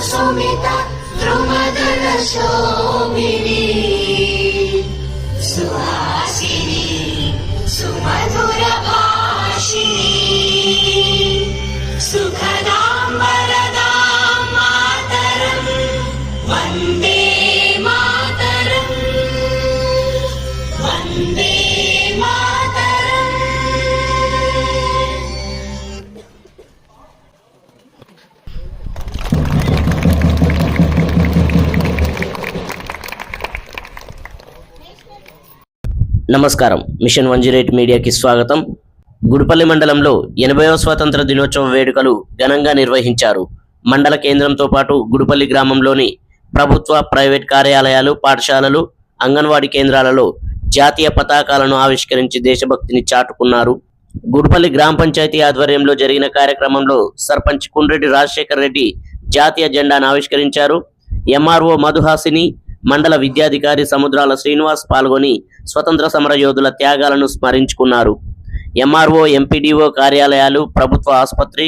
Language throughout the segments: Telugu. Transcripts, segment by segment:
सुमिता द्रुमदल शोभिनी सुहासिनी सुमधुर भाषिणी सुखदां वरदां मातरं वन्दे मातरं वन्दे मातरं। నమస్కారం, మిషన్ 108 మీడియాకి స్వాగతం. గుడిపల్లి మండలంలో 80వ స్వాతంత్ర దినోత్సవ వేడుకలు ఘనంగా నిర్వహించారు. మండల కేంద్రంతో పాటు గుడిపల్లి గ్రామంలోని ప్రభుత్వ, ప్రైవేట్ కార్యాలయాలు, పాఠశాలలు, అంగన్వాడీ కేంద్రాలలో జాతీయ పతాకాలను ఆవిష్కరించి దేశభక్తిని చాటుకున్నారు. గుడిపల్లి గ్రామ పంచాయతీ ఆధ్వర్యంలో జరిగిన కార్యక్రమంలో సర్పంచ్ కుండ్రెడ్డి రాజశేఖర్ రెడ్డి జాతీయ జెండాను ఆవిష్కరించారు. ఎంఆర్ఓ మధుహాసిని, మండల విద్యాధికారి సముద్రాల శ్రీనివాస్ పాల్గొని స్వతంత్ర సమర యోధుల త్యాగాలను స్మరించుకున్నారు. ఎంఆర్ఓ, ఎంపీడీఓ కార్యాలయాలు, ప్రభుత్వ ఆసుపత్రి,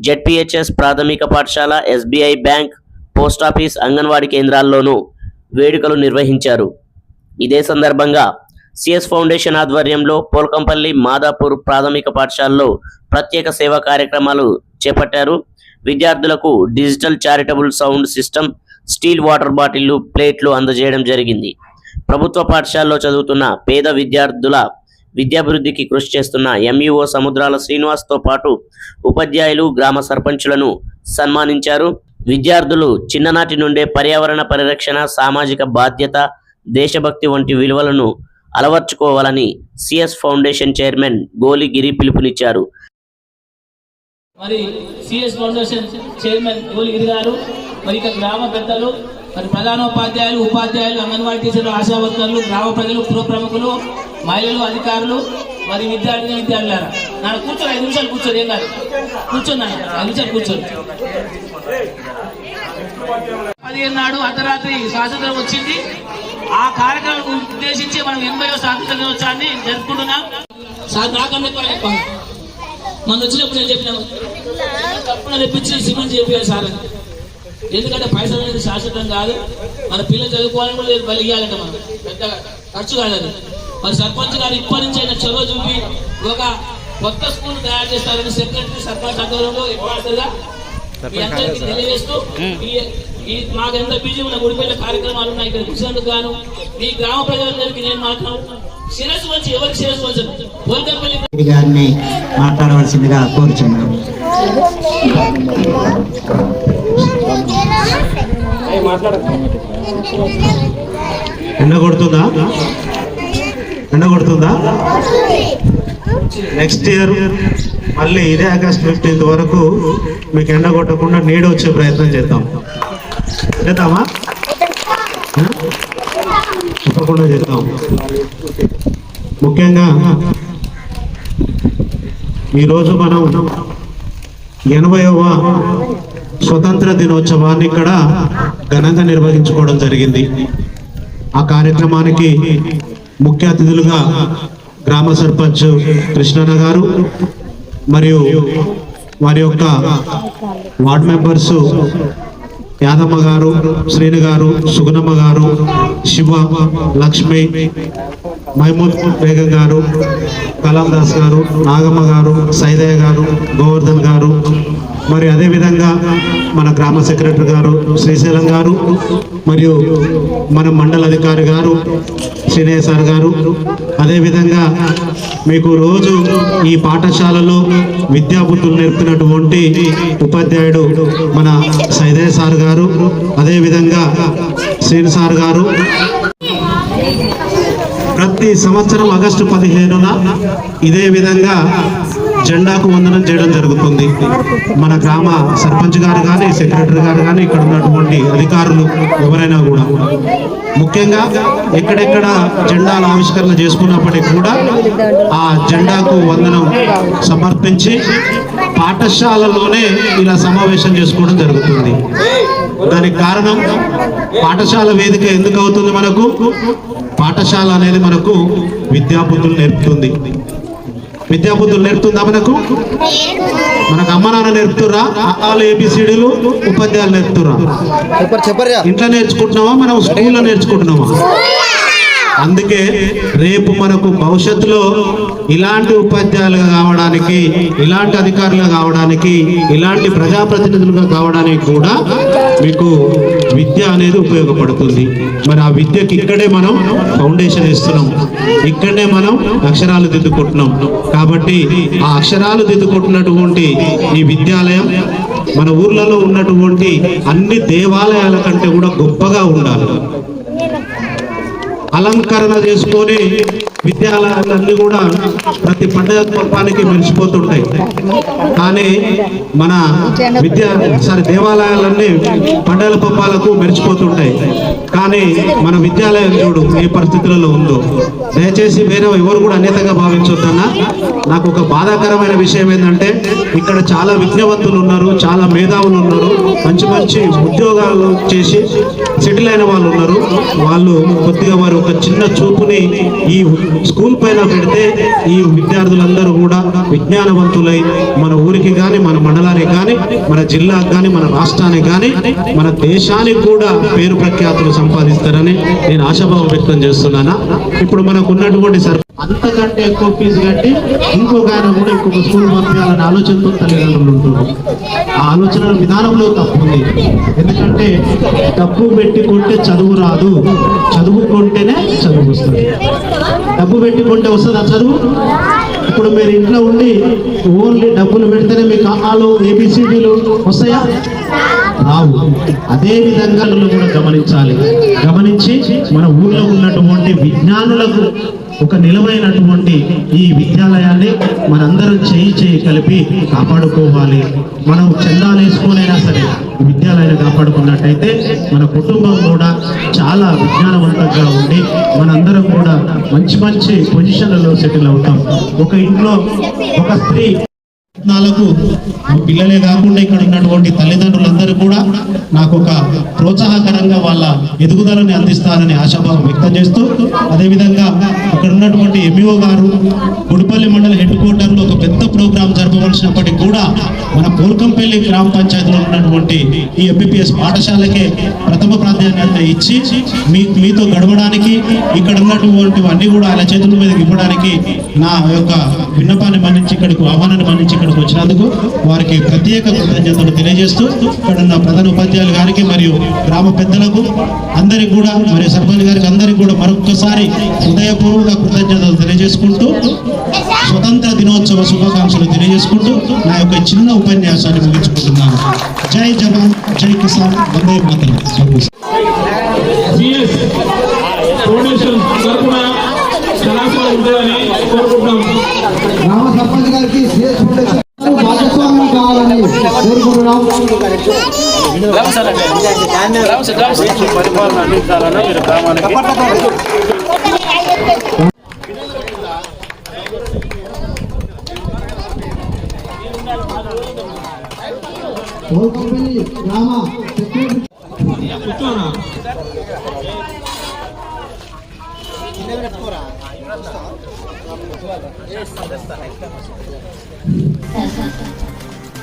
జెడ్పీహెచ్ఎస్ ప్రాథమిక పాఠశాల, ఎస్బీఐ బ్యాంక్, పోస్టాఫీస్, అంగన్వాడీ కేంద్రాల్లోనూ వేడుకలు నిర్వహించారు. ఇదే సందర్భంగా సిఎస్ ఫౌండేషన్ ఆధ్వర్యంలో పోల్కంపల్లి, మాదాపూర్ ప్రాథమిక పాఠశాలలో ప్రత్యేక సేవా కార్యక్రమాలు చేపట్టారు. విద్యార్థులకు digital charitable sound system, steel water బాటిళ్లు, ప్లేట్లు అందజేయడం జరిగింది. ప్రభుత్వ పాఠశాలలో చదువుతున్న పేద విద్యార్థుల విద్యాభివృద్ధికి కృషి చేస్తున్న ఎంఈఓ సముద్రాల శ్రీనివాస్తో పాటు ఉపాధ్యాయులు, గ్రామ సర్పంచులను సన్మానించారు. విద్యార్థులు చిన్ననాటి నుండే పర్యావరణ పరిరక్షణ, సామాజిక బాధ్యత, దేశభక్తి వంటి విలువలను అలవర్చుకోవాలని సిఎస్ ఫౌండేషన్ చైర్మన్ గోలిగిరి పిలుపునిచ్చారు. మరి సిఎస్ ఫౌండేషన్ చైర్మన్ గోలిగిరి గారు, మరి ఇక గ్రామ పెద్దలు, మరి ప్రధానోపాధ్యాయులు, ఉపాధ్యాయులు, అంగన్వాడీ టీచర్లు, ఆశా వర్కర్లు, గ్రామ ప్రజలు, పుర ప్రముఖులు, మహిళలు, అధికారులు, మరి విద్యార్థులారా నాన్న కూర్చొని 5 నిమిషాలు కూర్చొని, ఏం కాదు కూర్చొని, నాన్న 5 నిమిషాలు కూర్చొని. 15 నాడు అర్ధరాత్రి స్వాతంత్రం వచ్చింది. ఆ కార్యక్రమం ఉద్దేశించి మనం 80వ స్వాతంత్ర దినోత్సవాన్ని జరుపుకుంటున్నాం. నాకన్నా ఎక్కువ మనం వచ్చినప్పుడు నేను చెప్పిన తప్పన తెప్పించి సిమెంట్ చెప్పారు సార్, ఎందుకంటే పైసలు అనేది శాశ్వతం కాదు. మన పిల్లలు చదువుకోవాలని కూడా బలి ఇవ్వాలంటే మనం పెద్దగా ఖర్చు కాదు అది. మరి సర్పంచ్ గారు ఇప్పటి నుంచి అయినా చొరవ చూపి ఒక కొత్త స్కూల్ తయారు చేస్తారని సెక్రటరీ, సర్పంచ్ ఆధ్వర్యంలో ఎక్కువగా మీ అందరికీ తెలియజేస్తూ, మాకు ఎంత బిజీ ఉన్న గుడిపల్లి కార్యక్రమాలు ఉన్నాయి ఇక్కడ కూర్చున్నందుకు గాను మీ గ్రామ ప్రజలందరికీ నేను మాట్లాడుతున్నాను. శిరస్సు వచ్చి ఎవరికి శిరస్సు వచ్చాను పోల్కంపల్లి గారిని మాట్లాడవలసిందిగా కోరుచున్నాను. ఎండ కొడుతుందా? నెక్స్ట్ ఇయర్ మళ్ళీ ఇదే ఆగస్ట్ 15th వరకు మీకు ఎండ కొట్టకుండా నీడ వచ్చే ప్రయత్నం చేద్దామా? తప్పకుండా చేద్దాం. ముఖ్యంగా ఈరోజు మనం 80వ స్వతంత్ర దినోత్సవాన్ని ఇక్కడ ఘనంగా నిర్వహించుకోవడం జరిగింది. ఆ కార్యక్రమానికి ముఖ్య అతిథులుగా గ్రామ సర్పంచ్ కృష్ణన్న గారు మరియు వారి యొక్క వార్డ్ మెంబర్స్ యాదమ్మ గారు, శ్రీను గారు, సుగుణమ్మ గారు, శివ, లక్ష్మి, మహమూద్ బేగం గారు, కలాం దాస్ గారు, నాగమ్మ గారు, సైదయ్య గారు, గోవర్ధన్ గారు, మరి అదేవిధంగా మన గ్రామ సెక్రటరీ గారు శ్రీశైలం గారు, మరియు మన మండల అధికారి గారు శ్రీనయ్య సార్ గారు, అదేవిధంగా మీకు రోజు ఈ పాఠశాలలో విద్యాబుద్ధులు నేర్పినటువంటి ఉపాధ్యాయుడు మన సైదయ్య సార్ గారు, అదేవిధంగా శ్రీను సార్ గారు. ప్రతి సంవత్సరం ఆగస్టు 15న ఇదే విధంగా జెండాకు వందనం చేయడం జరుగుతుంది. మన గ్రామ సర్పంచ్ గారు కానీ, సెక్రటరీ గారు కానీ, ఇక్కడ ఉన్నటువంటి అధికారులు ఎవరైనా కూడా ముఖ్యంగా ఎక్కడెక్కడ జెండాల ఆవిష్కరణ చేసుకున్నప్పటికీ కూడా ఆ జెండాకు వందనం సమర్పించి పాఠశాలలోనే ఇలా సమావేశం చేసుకోవడం జరుగుతుంది. దానికి కారణం పాఠశాల వేదిక ఎందుకు అవుతుంది? మనకు పాఠశాల అనేది మనకు విద్యాబుద్ధులు నేర్పుతుంది. విద్యాబుద్ధులు నేర్పుతుందా మనకు? మనకు అమ్మ నాన్న నేర్పుతురా? ఆలు ఏబిసిడీలు ఉపాధ్యాయులు నేర్పుతురా? ఇంట్లో నేర్చుకుంటున్నావా, మనం స్కూల్లో నేర్చుకుంటున్నావా? అందుకే రేపు మనకు భవిష్యత్తులో ఇలాంటి ఉపాధ్యాయులుగా కావడానికి, ఇలాంటి అధికారులుగా కావడానికి, ఇలాంటి ప్రజాప్రతినిధులుగా కావడానికి కూడా మీకు విద్య అనేది ఉపయోగపడుతుంది. మరి ఆ విద్యకి ఇక్కడే మనం ఫౌండేషన్ ఇస్తున్నాం, ఇక్కడనే మనం అక్షరాలు దిద్దుకుంటున్నాం. కాబట్టి ఆ అక్షరాలు దిద్దుకుంటున్నటువంటి ఈ విద్యాలయం మన ఊర్లలో ఉన్నటువంటి అన్ని దేవాలయాల కంటే కూడా గొప్పగా ఉండాలి. అలంకరణ చేసుకొని విద్యాలయాలన్నీ కూడా ప్రతి పండుగ పప్పానికి మెరిసిపోతుంటాయి. కానీ మన దేవాలయాలన్నీ పండుగల పప్పాలకు మెరిసిపోతుంటాయి. కానీ మన విద్యాలయం చూడు ఏ పరిస్థితులలో ఉందో. దయచేసి వేరే ఎవరు కూడా అన్యతగా భావించొద్దన్నా. నాకు ఒక బాధాకరమైన విషయం ఏంటంటే ఇక్కడ చాలా విజ్ఞవంతులు ఉన్నారు, చాలా మేధావులు ఉన్నారు, మంచి మంచి ఉద్యోగాలు చేసి సెటిల్ అయిన వాళ్ళు ఉన్నారు. వాళ్ళు కొద్దిగా వారు ఒక చిన్న చూపుని ఈ స్కూల్ పైన పెడితే ఈ విద్యార్థులందరూ కూడా విజ్ఞానవంతులై మన ఊరికి కానీ, మన మండలానికి కానీ, మన జిల్లాకు కానీ, మన రాష్ట్రానికి కానీ, మన దేశానికి కూడా పేరు ప్రఖ్యాతులు సంపాదిస్తారని నేను ఆశాభావం వ్యక్తం చేస్తున్నాను. ఇప్పుడు మనకు ఉన్నటువంటి అంతకంటే ఎక్కువ ఫీజు కట్టి ఇంకొక ఆయన కూడా ఇంకొక స్కూల్ పంపించాలనే ఆలోచనతో తల్లిదండ్రులు ఉంటున్నారు. ఆ ఆలోచన విధానంలో తప్పు ఉంది. ఎందుకంటే డబ్బు పెట్టి కొంటే చదువు రాదు, చదువు కొంటేనే చదువు వస్తుంది. డబ్బు పెట్టి కొంటే వస్తుందా చదువు? ఇప్పుడు మీరు ఇంట్లో ఉండి ఓన్లీ డబ్బులు పెడితేనే మీకు ఆలు ఏబిసిడీలు వస్తాయా? రావు. అదే విధంగా కూడా గమనించి మన ఊర్లో ఉన్నటువంటి విజ్ఞానులకు ఒక నిలవైనటువంటి ఈ విద్యాలయాన్ని మనందరం చేయి కలిపి కాపాడుకోవాలి. మనం చందాలు వేసుకునైనా సరే విద్యాలయాన్ని కాపాడుకున్నట్టయితే మన కుటుంబం కూడా చాలా విజ్ఞానవంతంగా ఉండి మనందరం కూడా మంచి మంచి పొజిషన్లలో సెటిల్ అవుతాం. ఒక ఇంట్లో ఒక స్త్రీ పిల్లలే కాకుండా ఇక్కడ ఉన్నటువంటి తల్లిదండ్రులందరూ కూడా నాకు ఒక ప్రోత్సాహకరంగా వాళ్ళ ఎదుగుదలని అందిస్తారని ఆశాభావం వ్యక్తం చేస్తూ, అదేవిధంగా ఇక్కడ ఉన్నటువంటి ఎంఈఓ గారు గుడిపల్లి మండల హెడ్ క్వార్టర్లో ఒక పెద్ద ప్రోగ్రాం జరపవలసినప్పటికీ కూడా మన పోల్కంపల్లి గ్రామ పంచాయతీలో ఉన్నటువంటి ఈ ఎంబీబీఎస్ పాఠశాలకే ప్రథమ ప్రాధాన్యత ఇచ్చి మీతో గడవడానికి, ఇక్కడ ఉన్నటువంటి అన్ని కూడా ఆయన చేతుల మీదకి ఇవ్వడానికి నా యొక్క విన్నపాన్ని మన్నించి ఇక్కడికి ఆహ్వానాన్ని మన్నించి ఇక్కడికి వచ్చినందుకు వారికి ప్రత్యేక కృతజ్ఞతలు తెలియజేస్తూ, ఇక్కడ ఉన్న ప్రధాన ఉపాధ్యాయులు గారికి మరియు గ్రామ పెద్దలకు అందరికి కూడా మరియు సర్పంచ్ గారికి అందరికి కూడా మరొక్కసారి హృదయపూర్వక కృతజ్ఞతలు తెలియజేసుకుంటూ, స్వతంత్ర దినోత్సవ శుభాకాంక్షలు తెలియజేసుకుంటూ నా యొక్క చిన్న ఉపన్యాసాన్ని ముగించుకుంటున్నాను. జై జవాన్, జై కిసాన్, వందే మాతరం. గ్రామ సర్పంచ్ గారికి భాగస్వామ్యం కావాలని కోరుకుంటున్నాం. పరిపాలన అందించాలని మీరు గ్రామానికి గ్రామ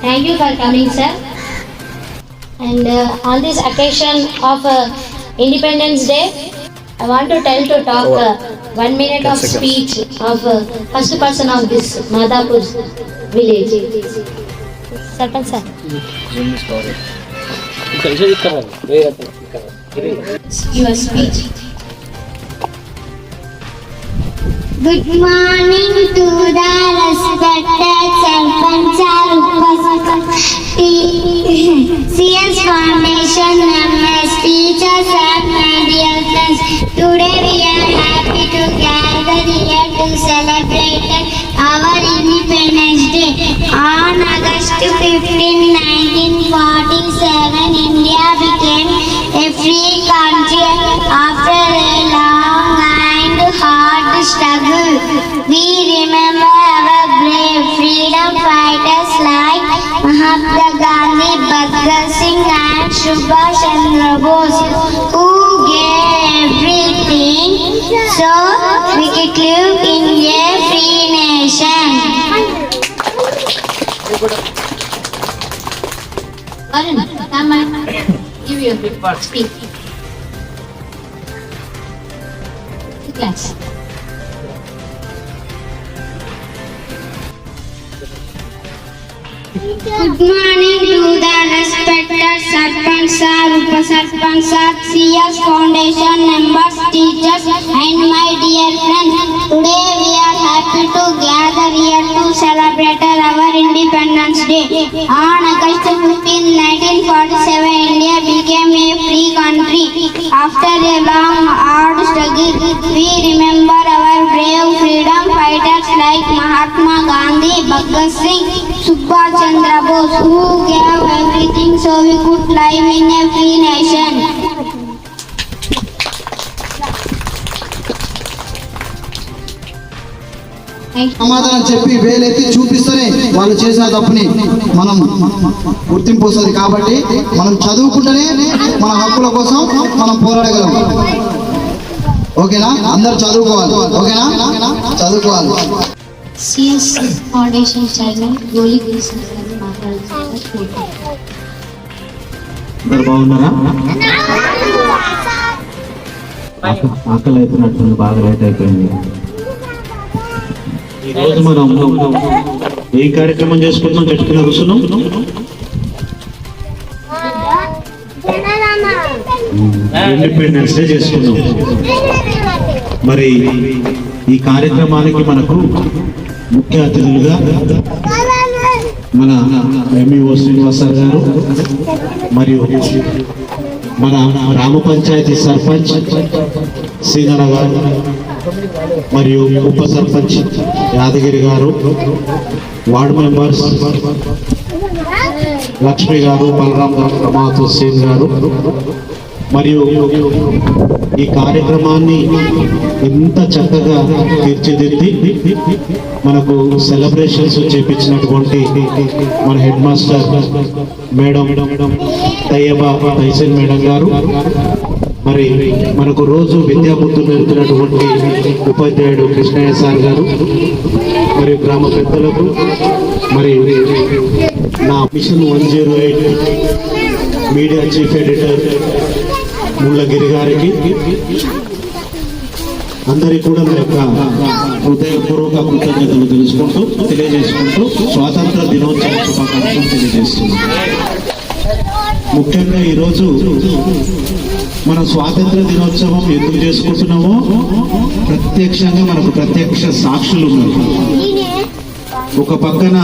Thank you for coming, sir. And on this occasion of Independence Day, I want to talk 1 minute of speech of first person of this Madhapur village. Sarpanch sir. Your speech. Good morning to the respected Sarpanch CS Foundation members, teachers and my dear friends. Today we are happy to gather here to celebrate our Independence Day. On August 15, 1947, India became a free country after a long and hard struggle. We remember our brave freedom fighters like Mahatma Gandhi, Bhagat Singh and Subhash Chandra Bose, who gave everything so we could live in a free nation. Varun, come and give your speech. Class. Good morning to the respected Sarpanch sir, Upasarpanch sir, CS Foundation members, teachers and my dear friends. Today we are happy to gather here to celebrate our Independence Day. On August 15, 1947, India became a free country. After a long hard struggle, we remember our brave freedom fighters like Mahatma Gandhi, Bhagat Singh, Subhash Chandra Bose, who gave everything so we could live in a free nation. సమాధానం చెప్పి వేలెత్తి చూపిస్తేనే వాళ్ళు చేసిన తప్పుని మనం గుర్తింపు వస్తుంది. కాబట్టి మనం చదువుకుంటేనే మన హక్కుల కోసం మనం పోరాడగలం. ఓకేనా? అందరు చదువుకోవాలి. ఓకేనా? చదువుకోవాలి. CS Foundation Chairman Goli Gilson గారిని మాట్లాడుతున్నారు. అందరు బాగున్నారా? ఆకలి అయిపోయినట్టుంది, బాగా లేట్ అయిపోయింది. ఈరోజు మనం ఏ కార్యక్రమం చేసుకుంటున్నాం? చెట్టు కింద కూర్చున్నాం. ఇండిపెండెన్స్ డే చేసుకున్నాం. మరి ఈ కార్యక్రమానికి మనకు ముఖ్య అతిథులుగా మన ఎంఈఓ శ్రీనివాస్ సార్ గారు మరియు మన గ్రామ పంచాయతీ సర్పంచ్ సీనన్న గారు మరియు ఉప సర్పంచ్ యాదగిరి గారు, వార్డు మెంబర్స్ లక్ష్మి గారు, బలరాం గారు, రమాత్ హుస్సేన్ గారు మరియు ఈ కార్యక్రమాన్ని ఎంత చక్కగా తీర్చిదిద్ది మనకు సెలబ్రేషన్స్ చేపించినటువంటి మన head master madam Tayyaba Taisan madam గారు, మరి మనకు రోజు విద్యాబుద్ధులు నేర్పుతున్నటువంటి ఉపాధ్యాయుడు కృష్ణయ్య సార్ గారు, మరియు గ్రామ పెద్దలకు, మరి నా మిషన్ 108 మీడియా చీఫ్ ఎడిటర్ ముళ్ళగిరి గారికి, అందరికీ కూడా నా యొక్క హృదయపూర్వక కృతజ్ఞతలు తెలియజేసుకుంటూ స్వాతంత్ర దినోత్సవ శుభాకాంక్షలు తెలియజేస్తున్నాను. ముఖ్యంగా ఈరోజు మన స్వాతంత్ర దినోత్సవం ఎందుకు చేసుకుంటున్నామో ప్రత్యక్షంగా మనకు ప్రత్యక్ష సాక్షులు ఉన్నారు. ఒక పక్కన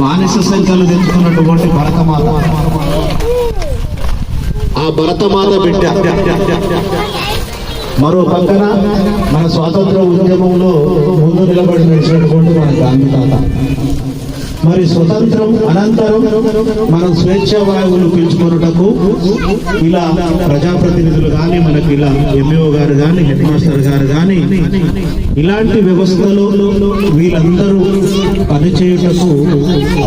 బానిస సంఖ్యలు తెచ్చుకున్నటువంటి భరతమాత, ఆ భరతమాత బిడ్డ, మరో పక్కన మన స్వాతంత్ర ఉద్యమంలో ముందు నిలబడి నడిచినటువంటి మన గాంధీ తాత. మరి స్వతంత్రం అనంతరం మనం స్వేచ్ఛ వాయువులు పీల్చుకున్నటకు ఇలా ప్రజాప్రతినిధులు కానీ, మనకి ఇలా ఎంఈఓ గారు కానీ, హెడ్ మాస్టర్ గారు కానీ, ఇలాంటి వ్యవస్థలో వీళ్ళందరూ పనిచేయుటకు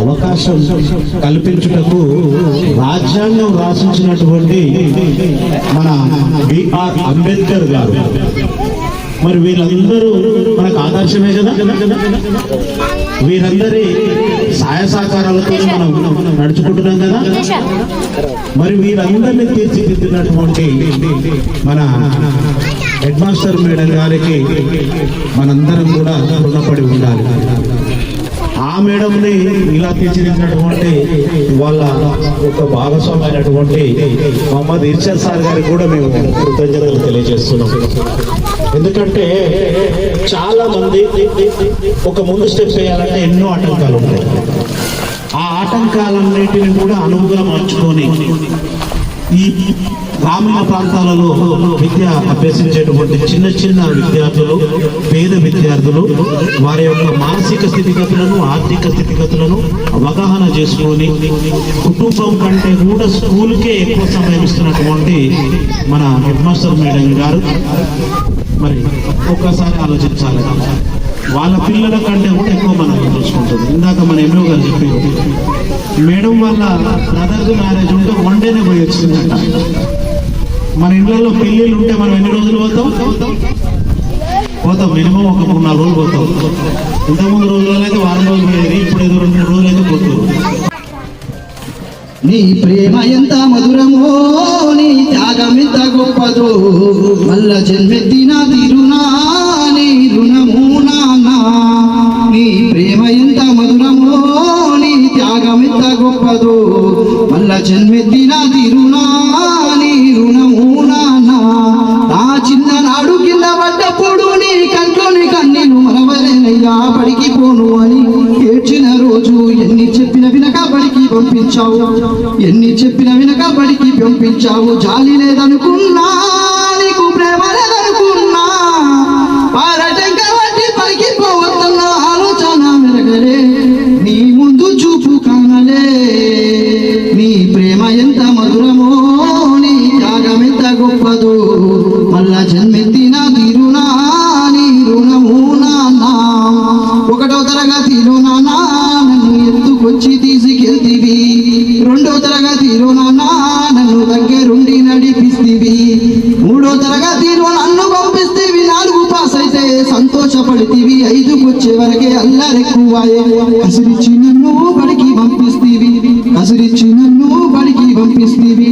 అవకాశం కల్పించుటకు రాజ్యాంగం రాసించినటువంటి మన బిఆర్ అంబేద్కర్ గారు. మరి వీళ్ళందరూ మనకు ఆదర్శమే కదా. వీరందరి సహాయ సహకారాలతో మనం నడుచుకుంటున్నాం కదా. మరి వీరందరినీ తీర్చిదిద్దినటువంటి మన హెడ్ మాస్టర్ మేడం గారికి మనందరం కూడా రుణపడి ఉండాలి. ఆ మేడంని ఇలా తీర్చిదిద్దినటువంటి వాళ్ళ ఒక భాగస్వామైనటువంటి మొహమ్మద్ ఇర్షాద్ సార్ గారికి కూడా మేము కృతజ్ఞతలు తెలియజేస్తున్నాం. ఎందుకంటే చాలా మంది ఒక ముందు స్టెప్ వేయాలంటే ఎన్నో ఆటంకాలు ఉంటాయి. ఆ ఆటంకాలన్నిటిని కూడా అనువుగా మార్చుకొని ఈ గ్రామీణ ప్రాంతాలలో విద్య అభ్యసించేటువంటి చిన్న చిన్న విద్యార్థులు, పేద విద్యార్థులు వారి యొక్క మానసిక స్థితిగతులను, ఆర్థిక స్థితిగతులను అవగాహన చేసుకొని కుటుంబం కంటే కూడా స్కూల్కే ఎక్కువ సమయం ఇస్తున్నటువంటి మన హెడ్ మాస్టర్ మేడం గారు మరి ఒక్కసారి ఆలోచించాలి. వాళ్ళ పిల్లల కంటే కూడా ఎక్కువ మనం చూసుకుంటుంది. ఇందాక మన ఎంఓ గారు చెప్పారు, మేడం వాళ్ళ బ్రదర్ది మ్యారేజ్ ఉంటే 1 డేనే పోయి వచ్చిందంట. మన ఇళ్లలో పెళ్ళిళ్ళు ఉంటే మనం ఎన్ని రోజులు పోతాం? పోతాం, మినిమం ఒక 3-4 రోజులు పోతాం. ఇంతకుముందు రోజుల్లో అయితే వారం రోజులు పోయేది, ఇప్పుడు ఏదో 2-3 రోజులు అయితే పోతుంది. నీ ప్రేమ ఎంత మధురమో, నీ త్యాగం ఎంత గొప్పదో, మల్ల జన్మెత్తిన తీరునా నీ రుణము నాన్నా. నీ ప్రేమ ఎంత మధురమో, నీ త్యాగం ఎంత గొప్పదో, మల్ల జన్మెత్తిన తీరునా నీ రుణము నాన్నా. నా చిన్ననాడు కింద పడ్డప్పుడు నీ కంట్లోని కన్నీళ్ళు మరవలేనయ్యా, బడికి పోను అని ఏడ్చిన రోజు ఎన్ని చెప్పిన వినక బడికి పంపించావు, ఎన్ని చెప్పిన వినక బడికి పంపించావు. జాలి లేదనుకున్నా, నీకు ప్రేమ లేదనుకున్నా, పారటంక వంటి పలికి పోవద్దన్న ఆలోచన మెరగలే, నీ ముందు చూపు కానలే. నీ ప్రేమ ఎంత మధురమో, నీ త్యాగం ఎంత గొప్పదో, మళ్ళా జన్మెత్తిన తీరునా నీ రుణము నాన్నా. 1వ తరగతిలో నాన్నా నన్ను ఎత్తుకొచ్చి తీసుకెళ్తివి, 2వ తరగతిలో నాన్నా నన్ను దగ్గరుండి నడిపిస్తివి, 3వ తరగతిలో నన్ను పంపిస్తేవి, 4 పాస్ అయితే సంతోషపడితివి, 5కు వచ్చే వరకే అల్లరెక్కువాయే. కసిరిచ్చి నన్ను బడికి పంపిస్తివి, కసిరిచ్చి నన్ను బడికి పంపిస్తివి.